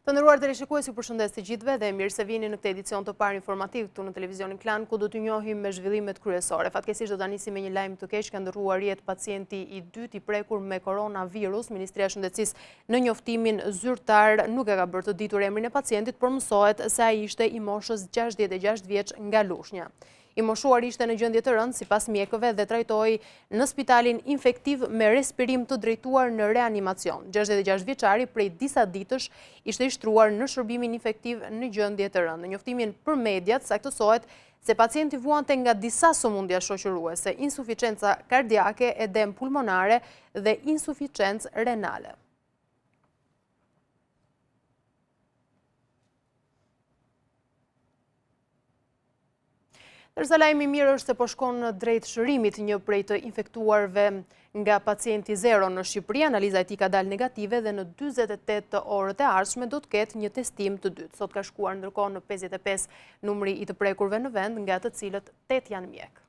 Të nderuar teleshikues, ju përshëndes të gjithëve dhe mirë se vini në këtë edicion të parë informativ këtu në televizionin Klan, ku do t'ju njohim me zhvillimet kryesore. Fatkeqësisht do ta nisim me një lajm të keq, ka ndërruar jetë pacienti i dytë i prekur me koronavirus. Ministria e Shëndetësisë në njoftimin zyrtar nuk e ka bërë të ditur emrin e pacientit, por mësohet se ai ishte i moshës 66 vjeç nga Lushnja. I moshuar ishte në gjendje të rëndë sipas mjekëve dhe trajtohej në spitalin infektiv me respirim të drejtuar në reanimacion. 66 vjeçari prej disa ditësh ishte i shtruar në shërbimin infektiv në gjendje të rëndë. Në njoftimin për mediat saktësohet se pacienti vuante nga disa sëmundja shoqëruese, insuficiencë kardiake, edem pulmonare dhe insuficiencë renale. Ndërsa lajmi i mirë është se po shkon drejt shërimit një prej të infektuarve nga pacienti zero në Shqipëri. Analiza e tij ka dalë negative dhe në 48 orët e ardhshme do të ketë një testim të dytë. Sot ka shkuar ndërkohë në 55 numri i të prekurve në vend, nga të cilët 8 janë mjek.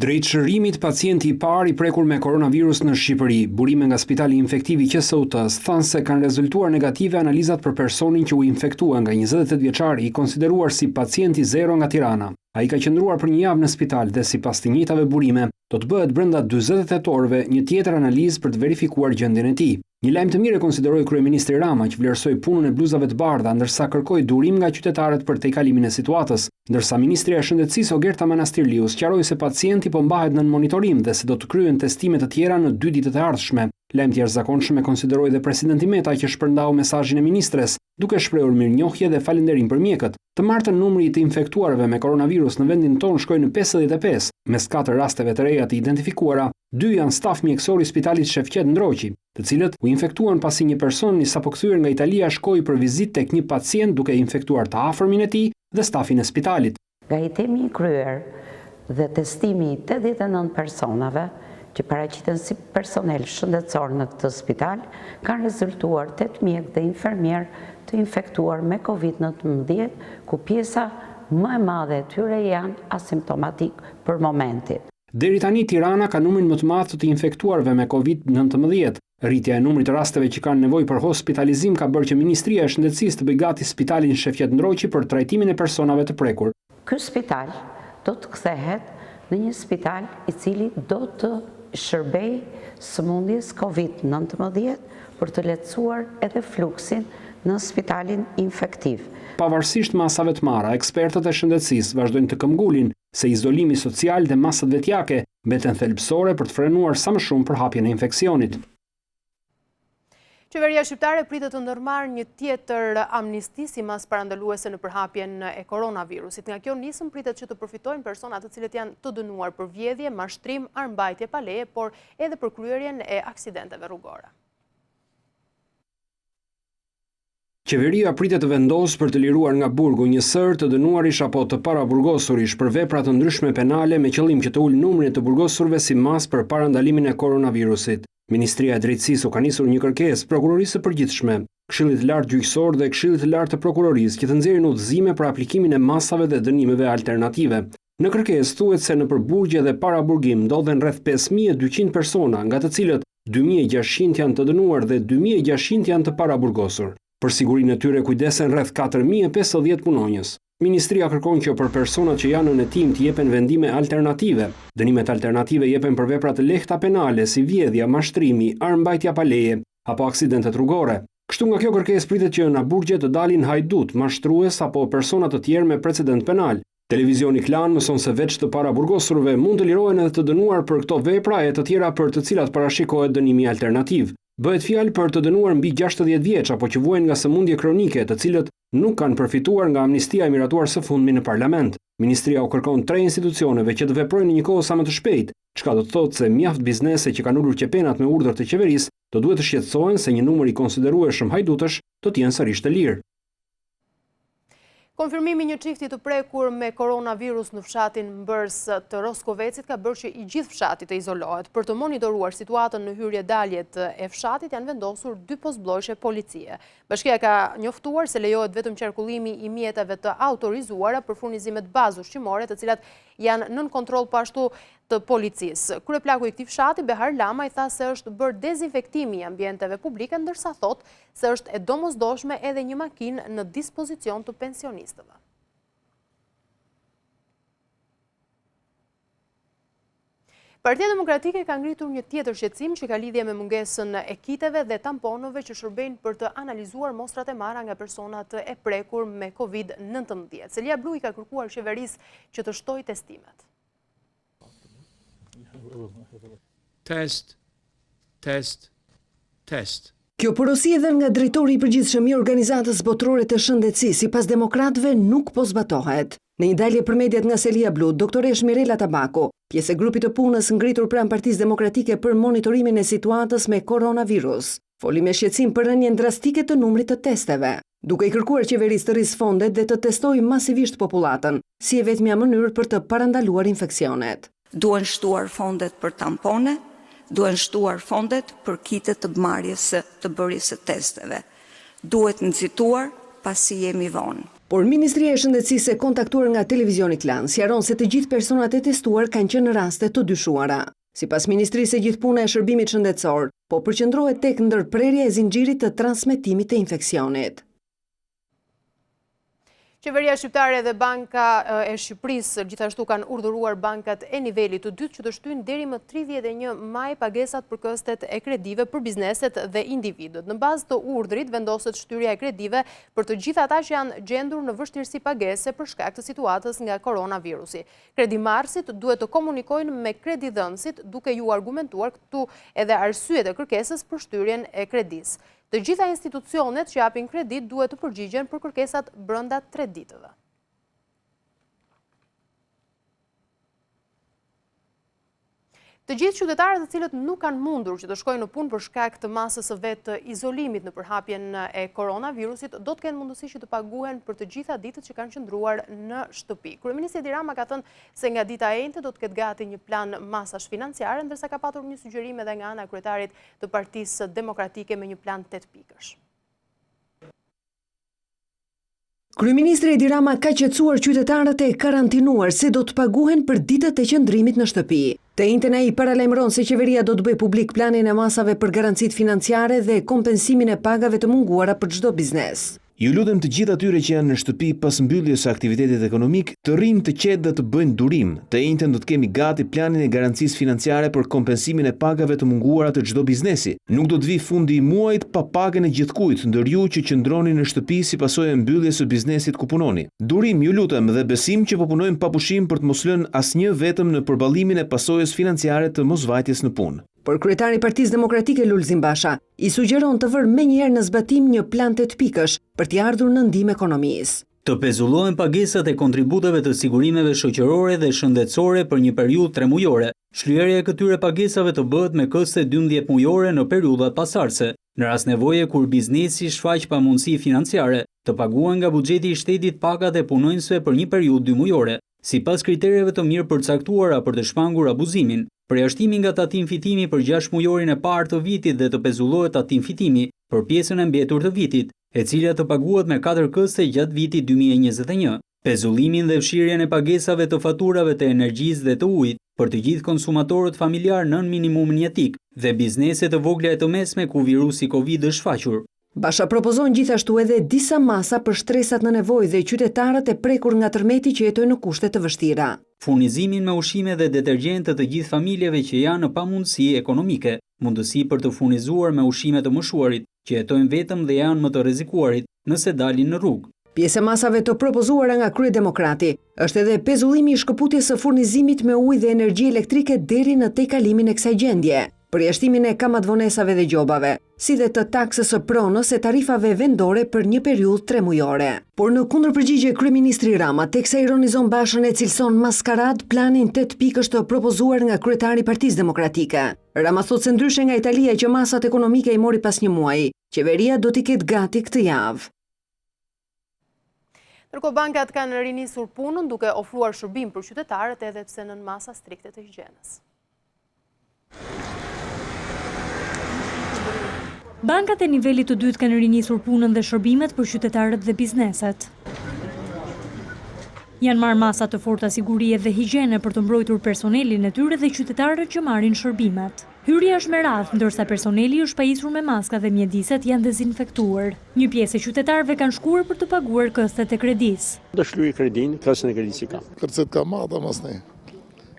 Drejt shërimit pacienti i parë i prekur me koronavirus në Shqipëri. Burime nga spitali infektiv i QSUT-s thanë se kanë rezultuar negative analizat për personin që u infektua nga 28 vjeçari i konsideruar si pacienti zero nga Tirana. Ai ka qëndruar për një javë në spital dhe sipas të njëjtave burime do të bëhet brenda 48 orëve një tjetër analizë për të verifikuar gjendjen e tij. Një lajm të mirë e konsideroi kryeministri Rama, që vlerësoi punën e bluzave të bardha ndërsa kërkoi durim nga qytetarët për tejkalimin e situatës, ndërsa ministria e Shëndetësisë Ogerta Manastirliu sqaroi se pacienti po mbahet nën monitorim dhe se do të kryen testime të tjera në 2 ditët e ardhshme. Lajm të jashtëzakonshëm e konsideroi dhe presidenti Meta, që shpërndau mesazhin e ministres, duke shprehur mirënjohje dhe falënderim për mjekët. Të martën numri i të infektuarve me koronavirus në vendin tonë shkoi në 55, mes 4 rasteve të reja të identifikuara, 2 janë staf mjekësor i spitalit Shefqet Ndroqi, të cilët u infektuan pasi një person i sapo kthyer nga Italia shkoi për vizitë tek një pacient duke infektuar të afërmin e tij dhe stafin e spitalit. Gajitimi i kryer dhe testimi i 89 personave që paraqiten si personel shëndetësor në këtë spital, kanë rezultuar 8 mjek dhe infermier të infektuar me COVID-19, ku pjesa më e madhe e tyre janë asimptomatik për momentin. Deri tani Tirana ka numrin më të madh të infektuarve me COVID-19. Rritja e numrit të rasteve që kanë nevojë për hospitalizim ka bërë që Ministria e Shëndetësisë të bëjë gati spitalin Shefqet Ndroqi për trajtimin e personave të prekur. Ky spital do të kthehet në një spital i cili do të shërbej sëmundjes COVID-19 për të lehtësuar edhe fluksin në spitalin infektiv. Pavarësisht masave të marra, ekspertët e shëndetësisë vazhdojnë të këmbgulin se izolimi social dhe masat vetjake mbeten thelbësore për të frenuar sa më shumë përhapjen e infeksionit. Qeveria shqiptare pritet të ndërmarrë një tjetër amnisti sipas parandaluese në përhapjen e koronavirusit. Nga kjo nisëm pritet që të përfitojnë persona të cilët janë të dënuar për vjedhje, mashtrim, armbajtje pa leje, por edhe për kryerjen e aksidenteve rrugore. Qeveria pritet të vendosë për të liruar nga burgu një sër të dënuarish apo të paraburgosurish për vepra të ndryshme penale me qëllim që të ulë numrin e të burgosurve si mas për parandalimin e koronavirusit. Ministria e Drejtësisë u ka nisur një kërkesë prokurorisë së përgjithshme, Këshillit të Lartë Gjyqësor dhe Këshillit të Lartë të Prokurorisë që të nxjerrin udhëzime për aplikimin e masave dhe dënimeve alternative. Në kërkesë thuhet se nëpër burgje dhe paraburgim ndodhen rreth 5200 persona, nga të cilët 2600 janë të dënuar dhe 2600 janë të paraburgosur. Për sigurinë e tyre kujdesen rreth 4050 punonjës. Ministria kërkon që për personat që janë në hetim të jepen vendime alternative. Dënimet alternative jepen për vepra të lehta penale si vjedhja, mashtrimi, armbajtja pa leje apo aksidentet rrugore. Kështu nga kjo kërkesë pritet që në burgje të dalin hajdut, mashtrues apo persona të tjerë me precedent penal. Televizioni Klan mëson se veç të paraburgosurve mund të lirohen edhe të dënuar për këto vepra e të tjera për të cilat parashikohet dënimi alternativ. Bëhet fjalë për të dënuar mbi 60 vjeç apo që vuajnë nga sëmundje kronike, të cilët nuk kanë përfituar nga amnistia e miratuar së fundmi në parlament. Ministria u kërkon 3 institucioneve që të veprojnë në një kohë sa më të shpejtë, çka do të thotë se mjaft biznese që kanë ulur qepenat me urdhër të qeverisë do duhet të shqetësohen se një numër i konsiderueshëm hajdutësh do të jenë sërish të lirë. Konfirmimi një çifti të prekur me koronavirus në fshatin Mbërs të Roskovecit ka bërë që i gjithë fshati të izolohet. Për të monitoruar situatën në hyrje-daljet e fshatit janë vendosur 2 postblojshe policie. Bashkia ka njoftuar se lejohet vetëm qarkullimi i mjeteve të autorizuara për furnizimet bazë ushqimore, të cilat janë nën kontroll po ashtu të policisë. Kryeplaku i këtij fshati, Behar Lama, i tha se është bërë dezinfektimi i ambienteve publike, ndërsa thot se është e domosdoshme edhe një makinë në dispozicion të pensionistëve. Partia Demokratike ka ngritur një tjetër shqetësim që ka lidhje me mungesën e kiteve dhe tamponëve që shërbejnë për të analizuar mostrat e marra nga personat e prekur me COVID-19. Celia Blu i ka kërkuar qeverisë që të shtojë testimet. Test. Kjo porosi edhe nga drejtori i përgjithshëm i Organizatës Botërore të Shëndetësisë, sipas demokratëve nuk po zbatohet. Në një dalje për mediat nga Celia Blu, doktoresh Mirela Tabaku, pjesë e grupit të punës ngritur pranë Partisë Demokratike për monitorimin e situatës me koronavirus, foli me shqetësim për rënien drastike të numrit të testeve, duke i kërkuar qeverisë të rrisë fondet dhe të testojë masivisht popullatën, si e vetmja mënyrë për të parandaluar infeksionet. Duhen shtuar fondet për tampone, duhen shtuar fondet për kitet të marrjes të bërjes së testeve. Duhet nxituar pasi jemi vonë. Por Ministria e Shëndetësisë e kontaktuar nga Televizioni Klan sqaron se të gjithë personat e testuar kanë qenë raste të dyshuara. Sipas Ministrisë së Gjithëpuna e Shërbimit Shëndetësor, po përqendrohet tek ndërprerja e zinxhirit të transmetimit të infeksionit. Qeveria shqiptare dhe Banka e Shqipërisë gjithashtu kanë urdhëruar bankat e nivelit të dytë që të shtyjnë deri më 31 maj pagesat për këstet e kredive për bizneset dhe individët. Në bazë të urdhrit vendoset shtyrja e kredive për të gjithë ata që janë gjendur në vështirësi pagese për shkak të situatës nga koronavirusi. Kredimarrësit duhet të komunikojnë me kredidhënësit duke ju argumentuar këtu edhe arsyet e kërkesës për shtyrjen e kredisë. Të gjitha institucionet që japin kredit duhet të përgjigjen për kërkesat brenda 3 ditëve. Të gjithë qytetarët të cilët nuk kanë mundur që të shkojnë në punë për shkak të masës së vet të izolimit në përhapjen e koronavirusit, do të kenë mundësi që të paguhen për të gjitha ditët që kanë qëndruar në shtëpi. Kryeministri Edi Rama ka thënë se nga dita e njëjtë do të ketë gati një plan masash financiare, ndërsa ka patur një sugjerim edhe nga ana e kryetarit të Partisë Demokratike me një plan 8 pikësh. Kryeministri Edi Rama ka qetësuar qytetarët e karantinuar se do të paguhen për ditët e qëndrimit në shtëpi. Të njëjtën ai paralajmëron se qeveria do të bëjë publik planin e masave për garancitë financiare dhe kompensimin e pagave të munguara për çdo biznes. Ju lutem të gjithë atyre që janë në shtëpi pas mbylljes së aktivitetit ekonomik të rrinë të qetë dhe të bëjnë durim. Të njëjtën do të kemi gati planin e garancisë financiare për kompensimin e pagave të munguara të çdo biznesi. Nuk do të vi fundi i muajit pa pagën e gjithkujt, ndër ju që qëndroni në shtëpi si pasojë e mbylljes së biznesit ku punoni. Durim, ju lutem, dhe besim që po punojmë pa pushim për të mos lënë asnjë vetëm në përballimin e pasojës financiare të mosvajtjes në punë. Por kryetari i Partisë Demokratike Lulzim Basha i sugjeron të vërë menjëherë në zbatim një plan 8 pikësh për t'i ardhur në ndihmë ekonomisë. Të pezullohen pagesat e kontributeve të sigurimeve shoqërore dhe shëndetësore për një periudhë 3 mujore. Shlyerja e këtyre pagesave të bëhet me këste 12 mujore në periudhat pasardhëse. Në rast nevoje kur biznesi shfaq pamundësi financiare, të paguhen nga buxheti i shtetit pagat e punonjësve për një periudhë 2 mujore, sipas kriterjeve të mirë përcaktuara për të shmangur abuzimin. Përjashtimi nga tatim fitimi për 6 mujorin e parë të vitit dhe të pezullohet tatim fitimi për pjesën e mbetur të vitit, e cila të paguhet me 4 këste gjatë vitit 2021. Pezullimin dhe fshirjen e pagesave të faturave të energjisë dhe të ujit për të gjithë konsumatorët familjar nën minimumin jetik dhe bizneset të vogla e të mesme ku virusi Covid është shfaqur. Basha propozon gjithashtu edhe disa masa për shtresat në nevojë dhe qytetarët e prekur nga tërmeti që jetojnë në kushte të vështira. Furnizimin me ushqime dhe detergjente të gjithë familjeve që janë në pamundësi ekonomike, mundësi për të furnizuar me ushqime të moshuarit që jetojnë vetëm dhe janë më të rrezikuarit nëse dalin në rrugë. Pjesë e masave të propozuara nga Kryedemokrati është edhe pezullimi i shkëputjes së furnizimit me ujë dhe energji elektrike deri në tejkalimin e kësaj gjendje, përjashtimin e kamatvonesave dhe gjobave, si dhe të taksës së pronës e tarifave vendore për një periudhë 3 mujore. Por në kundërpërgjigje kryeministri Rama teksa ironizon Bashën e cilson maskarad planin 8 pikësh të propozuar nga kryetari i Partisë Demokratike. Rama thotë se ndryshe nga Italia që masat ekonomike i mori pas një muaji, qeveria do t'i ketë gati këtë javë. Ndërkohë bankat kanë rinisur punën duke ofruar shërbim për qytetarët edhe pse nën masa strikte të higjienës. Bankat e nivelit të dytë kanë rinisur punën dhe shërbimet për qytetarët dhe bizneset. Janë marrë masa të forta sigurie dhe higjiene për të mbrojtur personelin e tyre dhe qytetarët që marrin shërbimet. Hyrja është me radhë, ndërsa personeli është pajisur me maska dhe mjediset janë dezinfektuar. Një pjesë e qytetarëve kanë shkuar për të paguar këstet e kredisë. Do shlyej kredin, kërcën e kredisë që kam. Kërcet ka madha mas ne.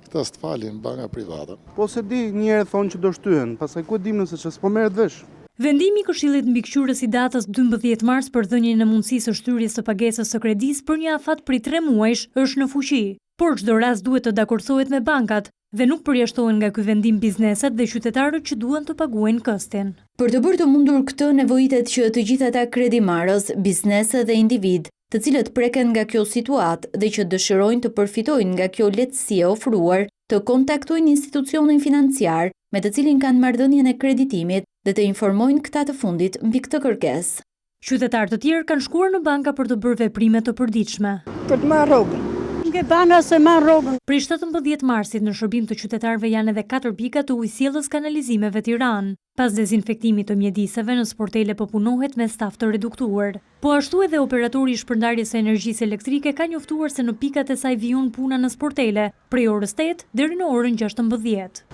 Këta së të falin banka privata. Po se di njerë thonë që do shtyhen, pasaj ku dim nëse që s'po merret vesh. Vendimi i Këshillit Mbikëqyrës i datës 12 mars për dhënien e mundësisë së shtyrjes së pagesës së kredisë për një afat prej 3 muajsh është në fuqi, por çdo rast duhet të dakorcohet me bankat dhe nuk përjashtohen nga ky vendim bizneset dhe qytetarët që duan të paguajnë këstin. Për të bërë të mundur këtë nevojitet që të gjithë ata kredimarës, biznese dhe individ, të cilët preken nga kjo situatë dhe që dëshirojnë të përfitojnë nga kjo lehtësi e ofruar, të kontaktojnë institucionin financiar me të cilin kanë marrëdhënien e kreditimit dhe të informojnë këta të fundit mbi këtë kërkesë. Qytetarë të tjerë kanë shkuar në banka për të bërë veprime të përditshme. Për të marrë rrogën. Nga bana se marrë rrogën. Prej 17 marsit në shërbim të qytetarëve janë edhe 4 pika të ujësjellës kanalizimeve Tiranë. Pas dezinfektimit të mjediseve në sportele po punohet me staf të reduktuar. Po ashtu edhe operatori i shpërndarjes së energjisë elektrike ka njoftuar se në pikat e saj vijun puna në sportele prej orës 8 deri në orën 16.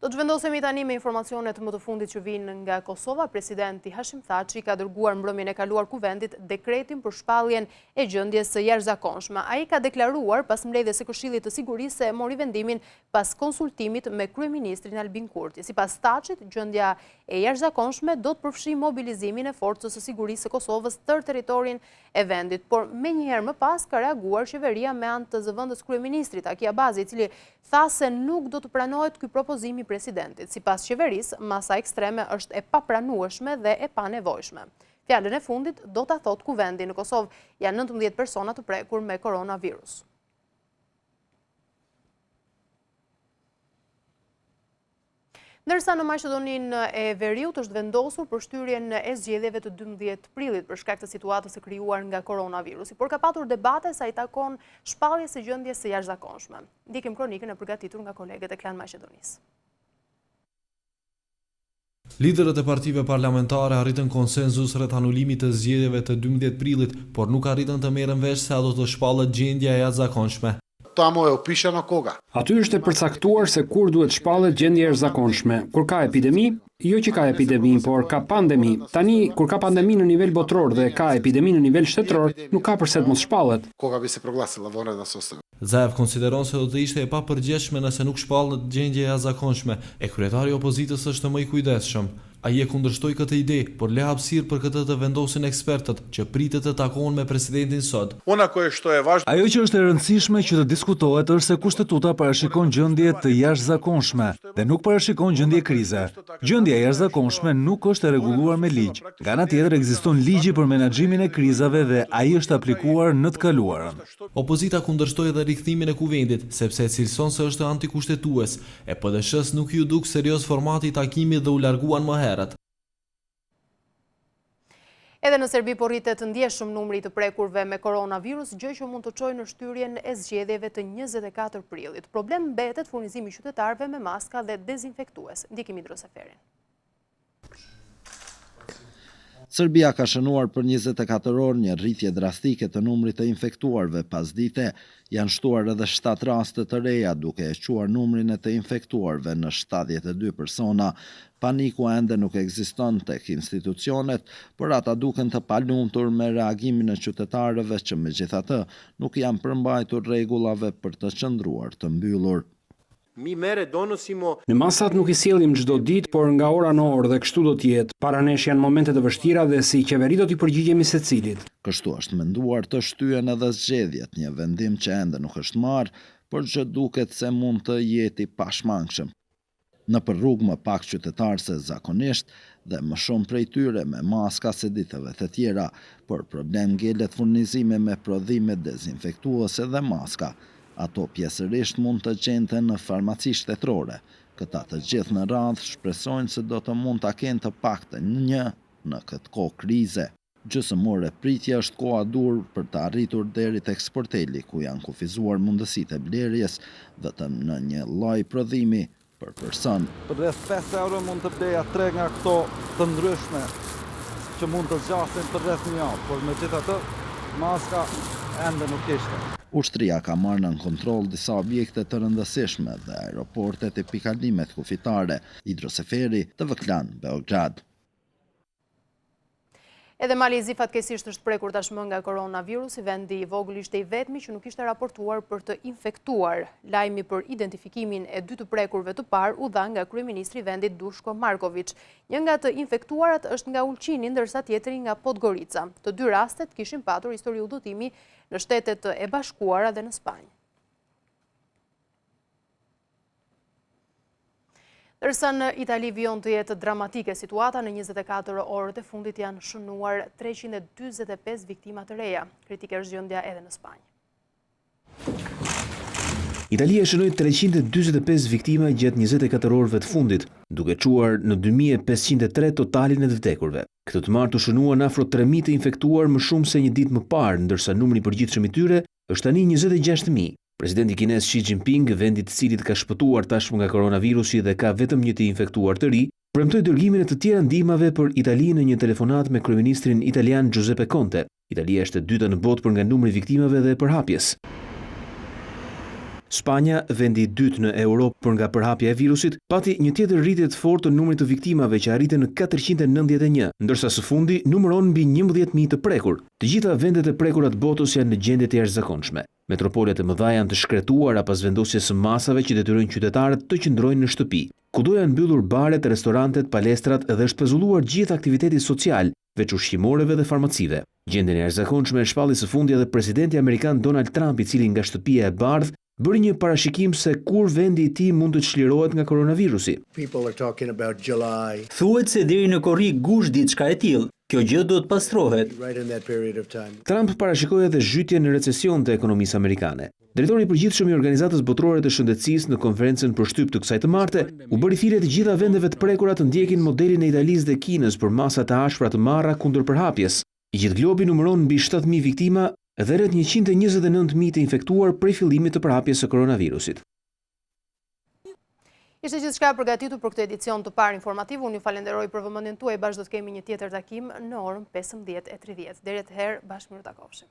Do të vendosemi tani me informacionet më të fundit që vinë nga Kosova. Presidenti Hashim Thaçi ka dërguar mbrëmjen e kaluar kuvendit dekretin për shpalljen e gjendjes së jashtëzakonshme. Ai ka deklaruar pas mbledhjes së Këshillit të Sigurisë se mori vendimin pas konsultimit me kryeministrin Albin Kurti. Sipas Thaçit, gjendja e jashtëzakonshme do të përfshijë mobilizimin e forcës së sigurisë së Kosovës tër territorin e vendit, por menjëherë më pas ka reaguar qeveria me anë të zëvendës kryeministrit Aki Abazi, i cili tha se nuk do të pranohet ky propozim i presidentit. Sipas qeverisë, masa ekstreme është e papranueshme dhe e panevojshme. Fjalën e fundit do ta thotë kuvendi. Në Kosovë janë 19 persona të prekur me koronavirus. Ndërsa në Maqedoninë e Veriut është vendosur për shtyrjen e zgjedhjeve të 12 prillit për shkak të situatës së krijuar nga koronavirusi, por ka patur debate sa i takon shpalljes së gjendjes së jashtëzakonshme. Ndikim kronikën e përgatitur nga kolegët e Klan Maqedonisë. Liderët e partive parlamentare arritën konsenzus rreth anulimit të zgjedhjeve të 12 prillit, por nuk arritën të merren vesh se a do të shpallet gjendja e jashtëzakonshme. Tamo e opisano koga. Aty është e përcaktuar se kur duhet shpallet gjendja e jashtëzakonshme. Kur ka epidemi, jo që ka epidemi, por ka pandemi. Tani, kur ka pandemi në nivel botror dhe ka epidemi në nivel shtetëror, nuk ka përse të mos shpallet. Koga bi se proglasila vanredna sostavë. Zaev konsideron se do të ishte e papërgjeshme nëse nuk shpallet gjendja e jashtëzakonshme, e kryetari i opozitës është më i kujdesshëm. Ai e kundërshtoi këtë ide, por le hapësirë për këtë të vendosin ekspertët që pritet të takohen me presidentin sot. Ajo që është e rëndësishme që të diskutohet është se kushtetuta parashikon gjendje të jashtëzakonshme dhe nuk parashikon gjendje krize. Gjendja e jashtëzakonshme nuk është e rregulluar me ligj. Nga ana tjetër ekziston ligji për menaxhimin e krizave dhe ai është aplikuar në të kaluarën. Opozita kundërshtoi edhe rikthimin e kuvendit, sepse cilëson se është antikushtetues. E PD-s nuk ju duk serioz formati i takimit dhe u larguan më herët. Edhe në Serbi po rritet të ndjeshëm numri të prekurve me koronavirus, gjë që mund të çojë në shtyrjen e zgjedhjeve të 24 prillit. Problem mbetet furnizimi i qytetarëve me maska dhe dezinfektues. Ndikim hidroseferin. Serbia ka shënuar për 24 orë një rritje drastike të numrit të infektuarve. Pas dite, janë shtuar edhe 7 raste të reja, duke e quar numrin e të infektuarve në 72 persona. Paniku ende nuk ekziston tek institucionet, por ata duken të palumtur me reagimin e qytetarëve që megjithatë nuk janë përmbajtur rregullave për të qëndruar të mbyllur. Në masat nuk i sjellim çdo ditë, por nga ora në orë dhe kështu do të jetë. Para nesh janë momente të vështira dhe si qeveri do t'i përgjigjemi secilit. Kështu është menduar të shtyen edhe zgjedhjet, një vendim që ende nuk është marrë, por që duket se mund të jeti pashmangshëm. Në për rrugë më pak qytetarë se zakonisht dhe më shumë prej tyre me maska se ditëve të tjera, por problem ngelet furnizime me prodhime dezinfektuese dhe maska. Ato pjesërisht mund të gjenten në farmaci shtetërore. Këta të gjithë në radhë shpresojnë se do të mund të kenë të paktën një në këtë kohë krize. Gjysmore pritja është koha dur për të arritur deri tek sporteli, ku janë kufizuar mundësitë e blerjes vetëm në një lloj prodhimi për person. Për rreth 5 euro mund të bleja 3 nga këto të ndryshme që mund të zgjasin për rreth një javë, por megjithatë maska ende nuk ishte. Ushtria ka marrë në kontroll disa objekte të rëndësishme dhe aeroportet e pikalimet kufitare, hidroseferi Tv Klan Beograd. Edhe Mali i Zi fatkeqësisht është prekur tashmë nga koronavirusi, vendi i vogël ishte i vetmi që nuk ishte raportuar për të infektuar. Lajmi për identifikimin e 2 të prekurve të parë u dha nga kryeministri i vendit Dushko Marković. Një nga të infektuarat është nga Ulqini, ndërsa tjetri nga Podgorica. Të 2 rastet kishin patur histori udhëtimi në Shtetet e Bashkuara dhe në Spanjë. Ndërsa në Itali vijon të jetë dramatike situata, në 24 orët e fundit janë shënuar 345 viktima të reja. Kritike është gjendja edhe në Spanjë. Italia shënoi 345 viktima gjatë 24 orëve të fundit, duke çuar në 2503 totalin e të vdekurve. Këtë të martë u shënuan afro 3000 të infektuar, më shumë se një ditë më parë, ndërsa numri i përgjithshëm i tyre është tani 26.000. Presidenti kines Xi Jinping, vendit të cilit ka shpëtuar tashmë nga koronavirusi dhe ka vetëm një të infektuar të ri, premtoi dërgimin e të tjera ndihmave për Italinë në një telefonat me kryeministrin italian Giuseppe Conte. Italia është e dyta në botë për nga numri i viktimave dhe përhapjes. Spanja, vendi i dytë në Europë për nga përhapja e virusit, pati një tjetër rritje të fortë të numrit të viktimave që arrite në 491, ndërsa së fundi numëron mbi 11.000 të prekur. Të gjitha vendet e prekura të botës janë në gjendje të jashtëzakonshme. Metropolet e mëdha janë të shkretuara pas vendosjes së masave që detyrojnë qytetarët të qëndrojnë në shtëpi. Kudo janë mbyllur baret, restorantet, palestrat dhe është pezulluar gjithë aktiviteti social, veç ushqimoreve dhe farmacive. Gjendjen e jashtëzakonshme e shpalli së fundi edhe presidenti amerikan Donald Trump, i cili nga shtëpia e bardhë bëri një parashikim se kur vendi i tij mund të çlirohet nga koronavirusi. Thuhet se deri në korrik gush diçka e tillë. Kjo gjë do të pastrohet. Trump parashikoi edhe zhytjen në recesion të ekonomisë amerikane. Drejtori i përgjithshëm i Organizatës Botërore të Shëndetësisë në konferencën për shtyp të kësaj të marte u bëri thirrje të gjitha vendeve të prekura të ndjekin modelin e Italisë dhe Kinës për masa të ashpra të marra kundër përhapjes. I gjithë globi numëron mbi 7.000 viktima dhe rreth 129.000 të infektuar prej fillimit të përhapjes së koronavirusit. Ishte gjithçka përgatitur për këtë edicion të parë informativ. Unë ju falenderoj për vëmendjen tuaj. Bashkë do të kemi një tjetër takim në orën 15:30. Deri atëherë, bashkë mirë takofshim.